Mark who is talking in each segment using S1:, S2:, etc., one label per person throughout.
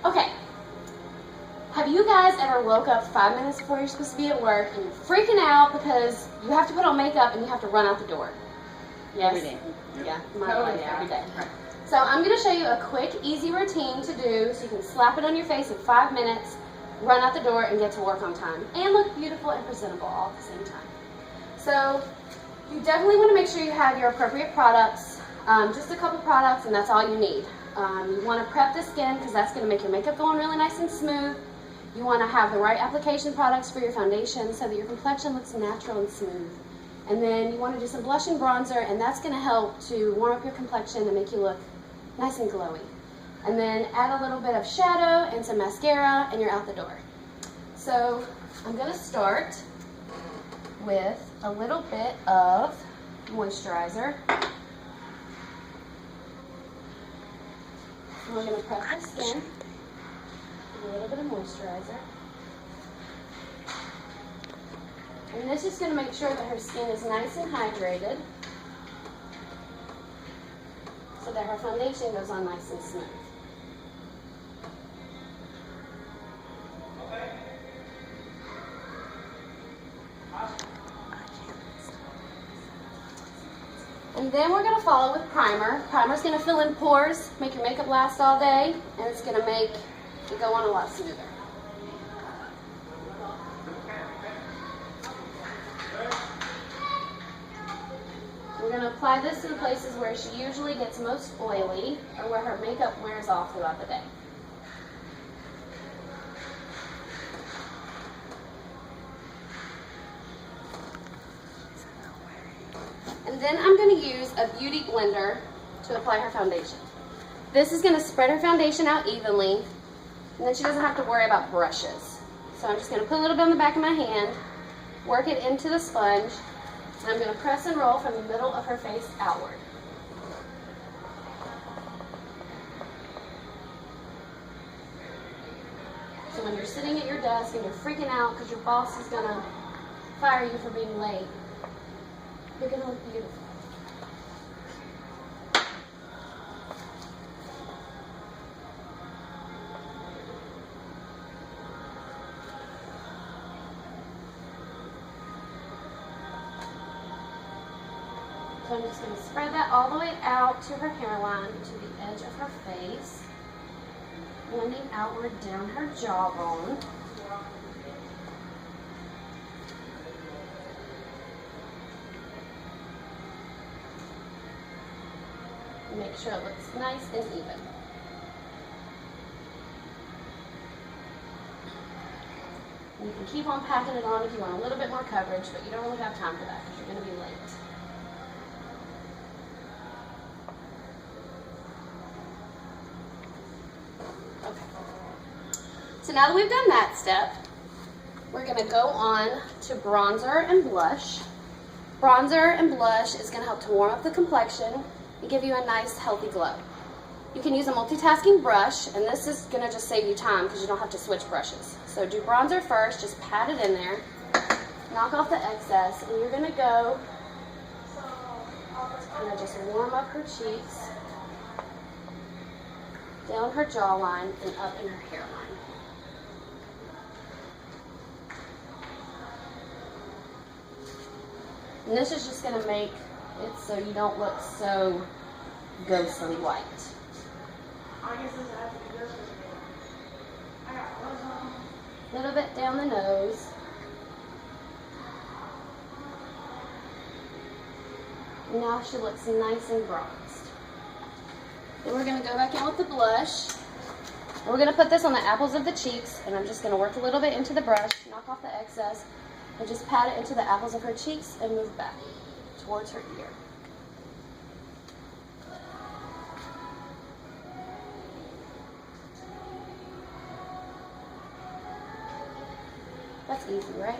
S1: Okay. Have you guys ever woke up 5 minutes before you're supposed to be at work and you're freaking out because you have to put on makeup and you have to run out the door? Yes?
S2: Every day.
S1: Yeah, my life every day. So I'm going to show you a quick, easy routine to do so you can slap it on your face in 5 minutes, run out the door, and get to work on time. And look beautiful and presentable all at the same time. So you definitely want to make sure you have your appropriate products. Just a couple products and that's all you need. You want to prep the skin because that's going to make your makeup go on really nice and smooth. You want to have the right application products for your foundation so that your complexion looks natural and smooth. And then you want to do some blush and bronzer, and that's going to help to warm up your complexion and make you look nice and glowy. And then add a little bit of shadow and some mascara and you're out the door. So I'm going to start with a little bit of moisturizer. And we're going to prep the skin. A little bit of moisturizer. And this is going to make sure that her skin is nice and hydrated so that her foundation goes on nice and smooth. And then we're going to follow with primer. Primer's going to fill in pores, make your makeup last all day, and it's going to make it go on a lot smoother. We're going to apply this to the places where she usually gets most oily or where her makeup wears off throughout the day. And then I'm going to use a beauty blender to apply her foundation. This is going to spread her foundation out evenly, and then she doesn't have to worry about brushes. So I'm just going to put a little bit on the back of my hand, work it into the sponge, and I'm going to press and roll from the middle of her face outward. So when you're sitting at your desk and you're freaking out because your boss is going to fire you for being late, you're going to look beautiful. So I'm just going to spread that all the way out to her hairline, to the edge of her face, blending outward down her jawbone. Make sure it looks nice and even. And you can keep on packing it on if you want a little bit more coverage, but you don't really have time for that because you're going to be late. Okay. So now that we've done that step, we're going to go on to bronzer and blush. Bronzer and blush is going to help to warm up the complexion and give you a nice, healthy glow. You can use a multitasking brush, and this is going to just save you time because you don't have to switch brushes. So do bronzer first, just pat it in there, knock off the excess, and you're going to go kind of just warm up her cheeks, down her jawline, and up in her hairline. And this is just going to make it so you don't look so ghostly white. A little bit down the nose. And now she looks nice and bronzed. Then we're going to go back in with the blush. We're going to put this on the apples of the cheeks, and I'm just going to work a little bit into the brush, knock off the excess, and just pat it into the apples of her cheeks and move back towards her ear. That's easy, right?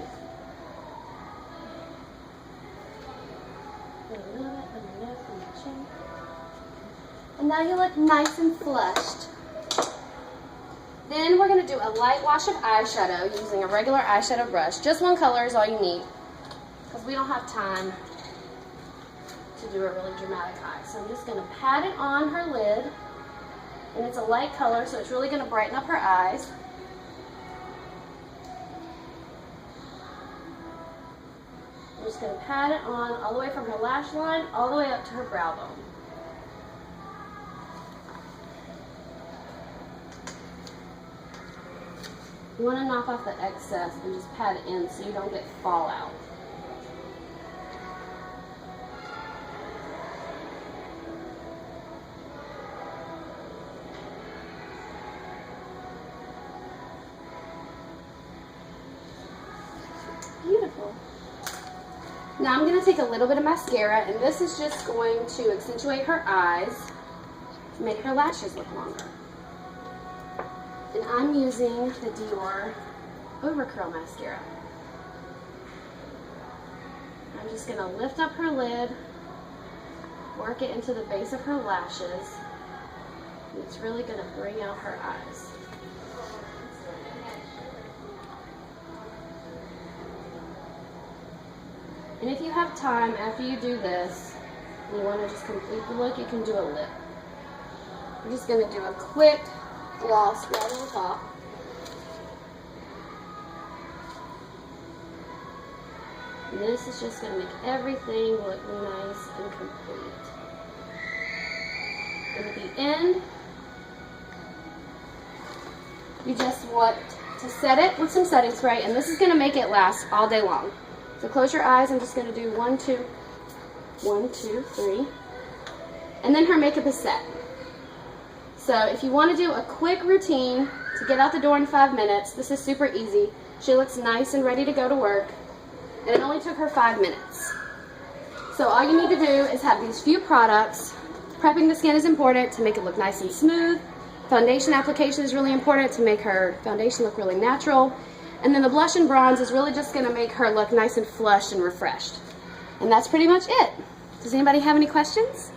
S1: And now you look nice and flushed. Then we're going to do a light wash of eyeshadow using a regular eyeshadow brush. Just one color is all you need because we don't have time to do a really dramatic eye. So I'm just going to pat it on her lid And it's a light color, so it's really going to brighten up her eyes. I'm just going to pat it on all the way from her lash line all the way up to her brow bone. You want to knock off the excess and just pat it in so you don't get fallout. Beautiful. Now I'm going to take a little bit of mascara, and this is just going to accentuate her eyes, make her lashes look longer. And I'm using the Dior Overcurl Mascara. I'm just going to lift up her lid, work it into the base of her lashes, and it's really going to bring out her eyes. And if you have time after you do this, and you want to just complete the look, you can do a lip. I'm just going to do a quick gloss right on top. And this is just going to make everything look nice and complete. And at the end, you just want to set it with some setting spray, and this is going to make it last all day long. So close your eyes. I'm just going to do 1, 2, 1, 2, 3. And then her makeup is set. So if you want to do a quick routine to get out the door in 5 minutes, this is super easy. She looks nice and ready to go to work. And it only took her 5 minutes. So all you need to do is have these few products. Prepping the skin is important to make it look nice and smooth. Foundation application is really important to make her foundation look really natural. And then the blush and bronze is really just going to make her look nice and flushed and refreshed. And that's pretty much it. Does anybody have any questions?